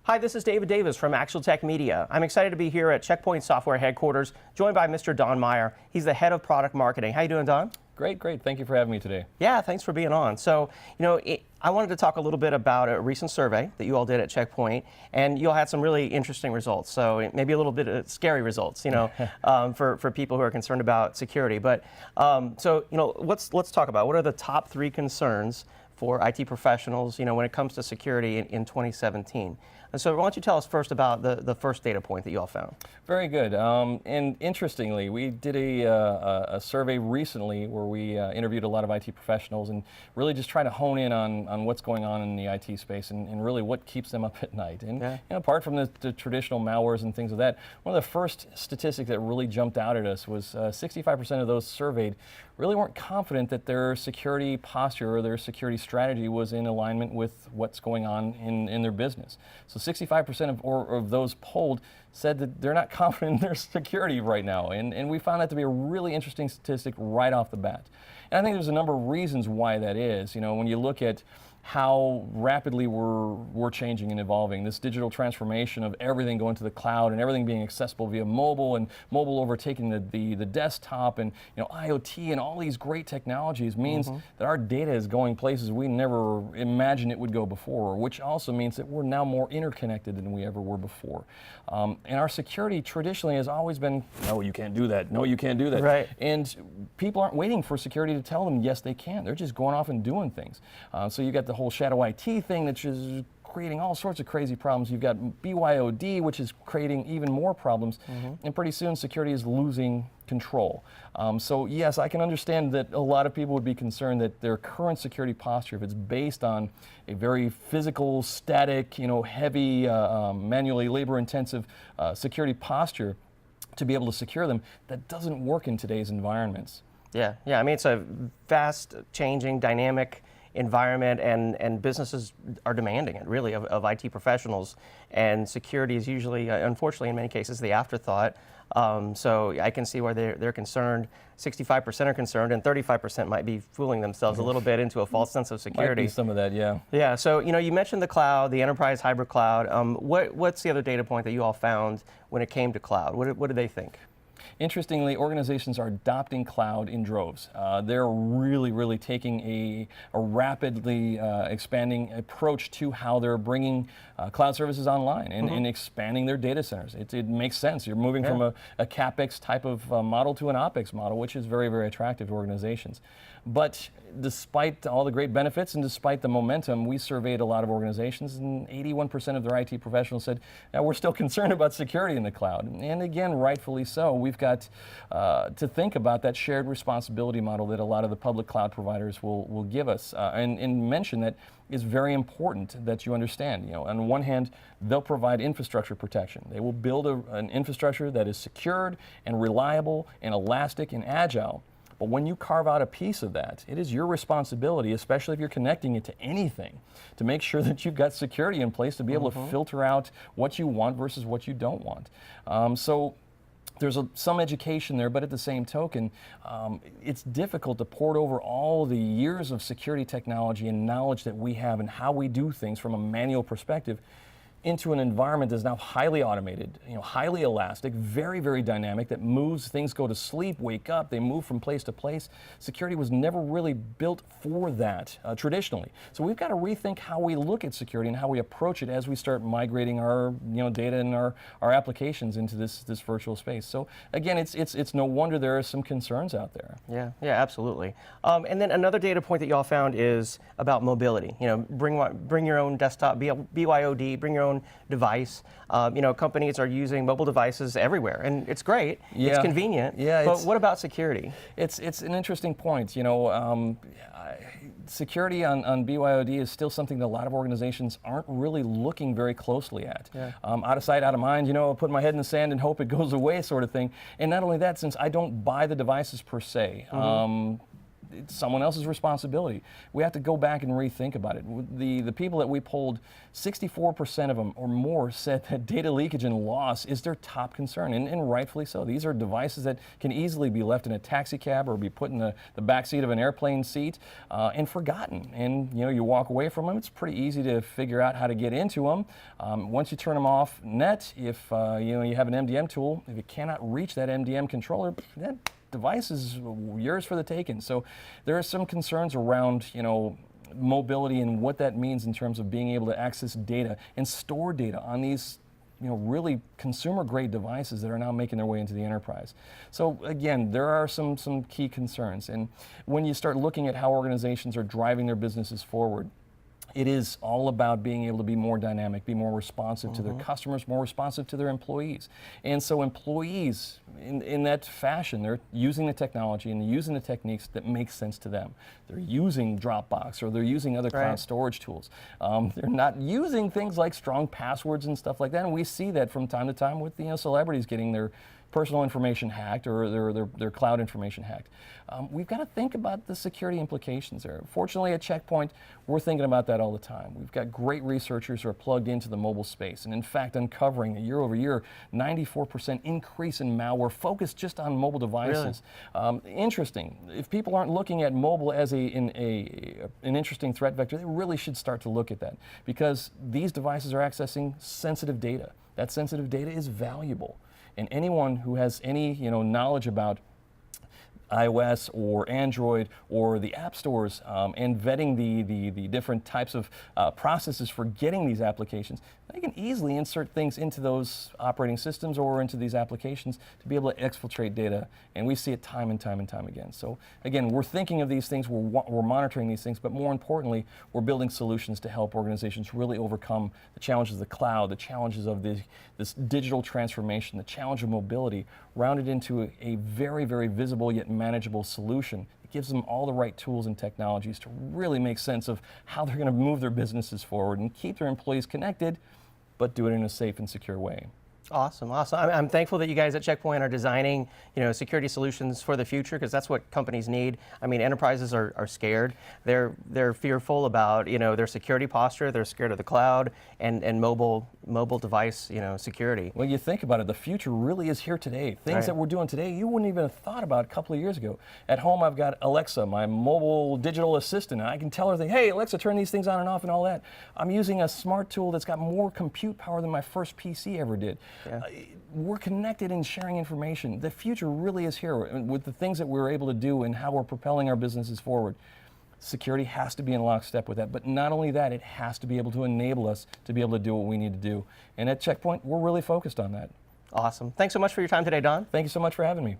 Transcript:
Hi, this is David Davis from ActualTech Media. I'm excited to be here at Checkpoint Software headquarters, joined by Mr. Don Meyer. He's the head of product marketing. How you doing, Don? Great. Thank you for having me today. Yeah, thanks for being on. So, I wanted to talk a little bit about a recent survey that you all did at Checkpoint, and you all had some really interesting results. So maybe a little bit of scary results, for people who are concerned about security. But let's talk about what are the top 3 concerns for IT professionals, when it comes to security in 2017. And so why don't you tell us first about the first data point that you all found? Very good. And interestingly, we did a survey recently where we interviewed a lot of IT professionals and really just try to hone in on what's going on in the IT space and really what keeps them up at night. And apart from the traditional malwares and things of that, one of the first statistics that really jumped out at us was 65% of those surveyed really weren't confident that their security posture or their security strategy was in alignment with what's going on in their business. So 65% of those polled said that they're not confident in their security right now. And we found that to be a really interesting statistic right off the bat. And I think there's a number of reasons why that is. When you look at how rapidly we're changing and evolving, this digital transformation of everything going to the cloud and everything being accessible via mobile and mobile overtaking the desktop and IoT and all these great technologies means that our data is going places we never imagined it would go before, which also means that we're now more interconnected than we ever were before. And our security traditionally has always been, no, you can't do that. No, you can't do that. Right. And people aren't waiting for security to tell them, yes, they can. They're just going off and doing things. So you got the whole shadow IT thing that's just creating all sorts of crazy problems. You've got BYOD, which is creating even more problems. And pretty soon security is losing control. So yes, I can understand that a lot of people would be concerned that their current security posture, if it's based on a very physical, static, heavy, manually labor-intensive security posture to be able to secure them, that doesn't work in today's environments. Yeah. I mean, it's a fast changing, dynamic environment, and businesses are demanding it, really, of IT professionals. And security is usually, unfortunately, in many cases, the afterthought. So I can see why they're concerned. 65% are concerned, and 35% might be fooling themselves a little bit into a false sense of security. Might be some of that, yeah. Yeah. So you mentioned the cloud, the enterprise hybrid cloud. What's the other data point that you all found when it came to cloud? What did they think? Interestingly, organizations are adopting cloud in droves. They're really taking a rapidly expanding approach to how they're bringing cloud services online and expanding their data centers. It makes sense. You're moving from a CapEx type of model to an OpEx model, which is very attractive to organizations. But despite all the great benefits and despite the momentum, we surveyed a lot of organizations, and 81% of their IT professionals said, we're still concerned about security in the cloud. And again, rightfully so. We've got to think about that shared responsibility model that a lot of the public cloud providers will give us, and mention that is very important that you understand. On one hand, they'll provide infrastructure protection. They will build an infrastructure that is secured and reliable and elastic and agile. But when you carve out a piece of that, it is your responsibility, especially if you're connecting it to anything, to make sure that you've got security in place to be able to filter out what you want versus what you don't want. So there's some education there, but at the same token, it's difficult to port over all the years of security technology and knowledge that we have and how we do things from a manual perspective into an environment that's now highly automated, highly elastic, very dynamic, that moves, things go to sleep, wake up, they move from place to place. Security was never really built for that traditionally. So we've got to rethink how we look at security and how we approach it as we start migrating our data and our applications into this virtual space. So again, it's no wonder there are some concerns out there. Yeah, absolutely. And then another data point that y'all found is about mobility. Bring your own desktop, BYOD, bring your own device. Companies are using mobile devices everywhere, and it's great. It's convenient. But what about security? It's an interesting point. Security on BYOD is still something that a lot of organizations aren't really looking very closely at. Out of sight, out of mind. Put my head in the sand and hope it goes away, sort of thing. And not only that, since I don't buy the devices per se. it's someone else's responsibility. We have to go back and rethink about it. The people that we polled, 64% of them or more said that data leakage and loss is their top concern, and rightfully so. These are devices that can easily be left in a taxi cab or be put in the back seat of an airplane seat and forgotten. And you walk away from them, it's pretty easy to figure out how to get into them. Once you turn them off net, if you have an MDM tool, if you cannot reach that MDM controller, that device is yours for the taking. So there are some concerns around mobility and what that means in terms of being able to access data and store data on these really consumer-grade devices that are now making their way into the enterprise. So again, there are some key concerns. And when you start looking at how organizations are driving their businesses forward, it is all about being able to be more dynamic, be more responsive to their customers, more responsive to their employees. And so employees, in that fashion, they're using the technology and using the techniques that make sense to them. They're using Dropbox or they're using other cloud storage tools. They're not using things like strong passwords and stuff like that. And we see that from time to time with celebrities getting their personal information hacked or their cloud information hacked. We've got to think about the security implications there. Fortunately, at Checkpoint, we're thinking about that all the time. We've got great researchers who are plugged into the mobile space, and in fact, uncovering a year-over-year 94% increase in malware focused just on mobile devices. Really? Interesting. If people aren't looking at mobile as an interesting threat vector, they really should start to look at that, because these devices are accessing sensitive data. That sensitive data is valuable. And anyone who has any knowledge about iOS or Android or the app stores and vetting the different types of processes for getting these applications, they can easily insert things into those operating systems or into these applications to be able to exfiltrate data. And we see it time and time and time again. So again, we're thinking of these things, we're monitoring these things, but more importantly, we're building solutions to help organizations really overcome the challenges of the cloud, the challenges of this digital transformation, the challenge of mobility, rounded into a very, very visible yet manageable solution. It gives them all the right tools and technologies to really make sense of how they're going to move their businesses forward and keep their employees connected, but do it in a safe and secure way. Awesome, awesome. I'm thankful that you guys at Checkpoint are designing, security solutions for the future, because that's what companies need. I mean, enterprises are scared. They're fearful about, their security posture. They're scared of the cloud and mobile device, security. Well, you think about it, the future really is here today. Things that we're doing today, you wouldn't even have thought about a couple of years ago. At home, I've got Alexa, my mobile digital assistant, and I can tell her, hey, Alexa, turn these things on and off and all that. I'm using a smart tool that's got more compute power than my first PC ever did. Yeah. We're connected and sharing information. The future really is here with the things that we're able to do and how we're propelling our businesses forward. Security has to be in lockstep with that, but not only that, it has to be able to enable us to be able to do what we need to do. And at Checkpoint, we're really focused on that. Awesome. Thanks so much for your time today, Don. Thank you so much for having me.